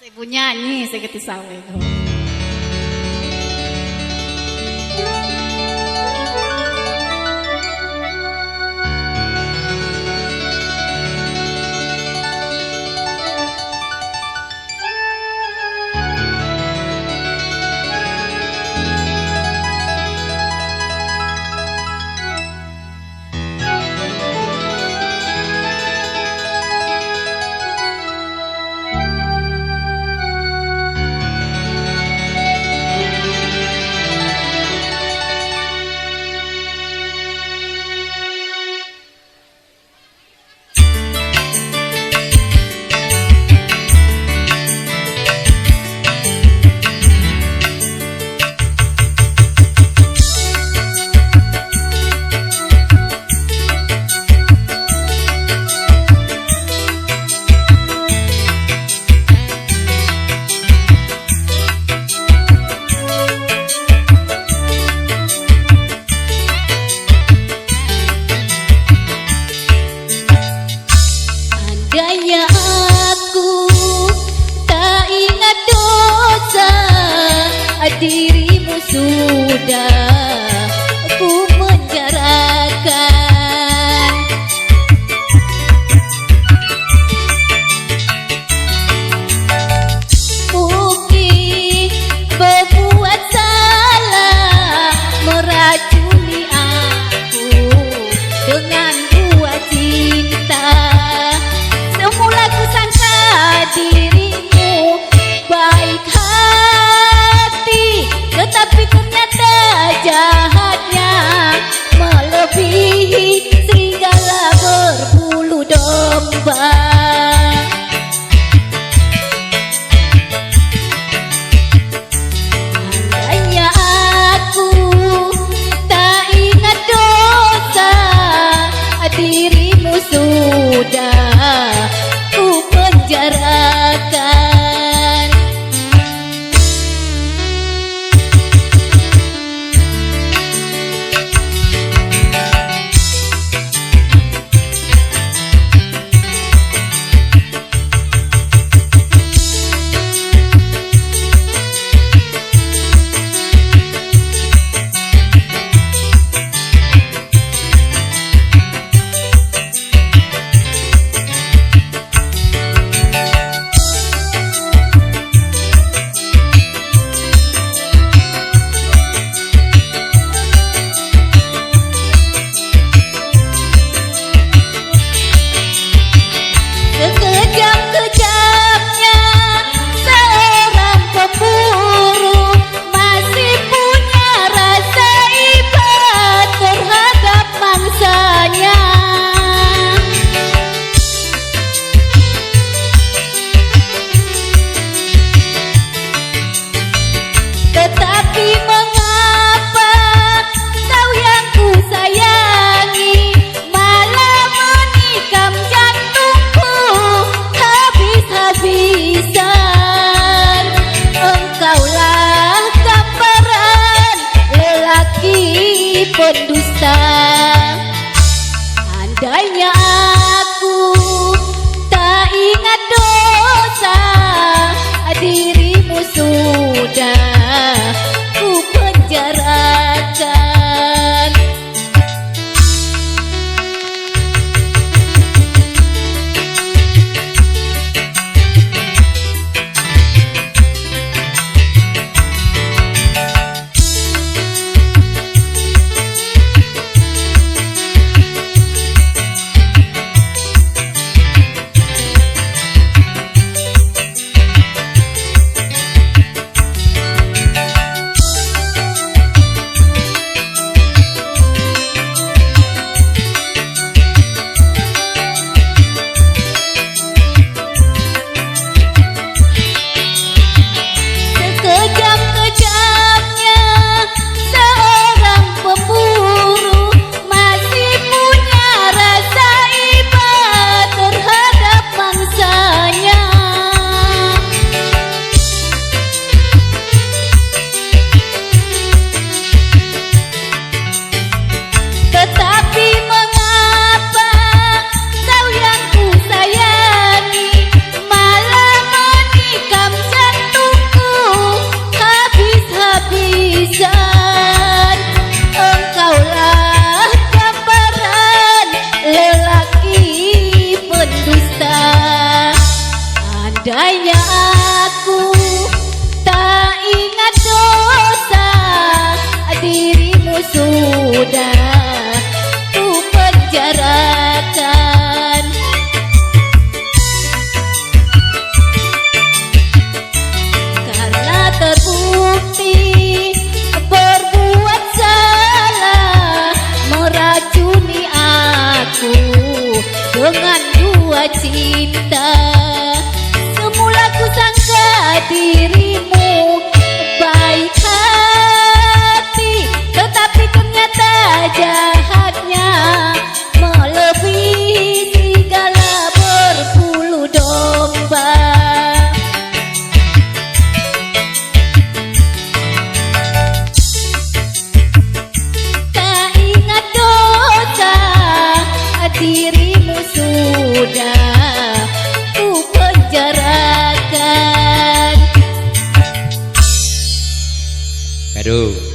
Ibu nyanyi segitu sawe. Andainya aku tak ingat dosa, dirimu sudah aku menjarakan. Mungkin berbuat salah, meracuni aku dengan buah cinta. Semula ku sangka dirimu baik hati, tetapi ternyata jahatnya melebihi serigala berbulu domba. Andainya aku tak ingat dosa, dirimu sudah ku penjarakan. Sekejap-kejapnya seorang pemburu masih punya rasa iba terhadap mangsanya. Tetapi mengapa kau yang ku sayangi malah menikam jantungku habis-habisan? Engkaulah gambaran lelaki pendusta. Andainya aku tak ingat dosa, dirimu sudah ku penjarakan. hanya aku tak ingat dosa, dirimu sudah ku penjarakan. Karena terbukti berbuat salah, meracuni aku dengan dua cinta. Semula ku sangka dirimu baik hati, tetapi ternyata jahatnya melebihi segala berbulu domba. Tak ingat dosa, dirimu sudah ku penjarakan. Aduh.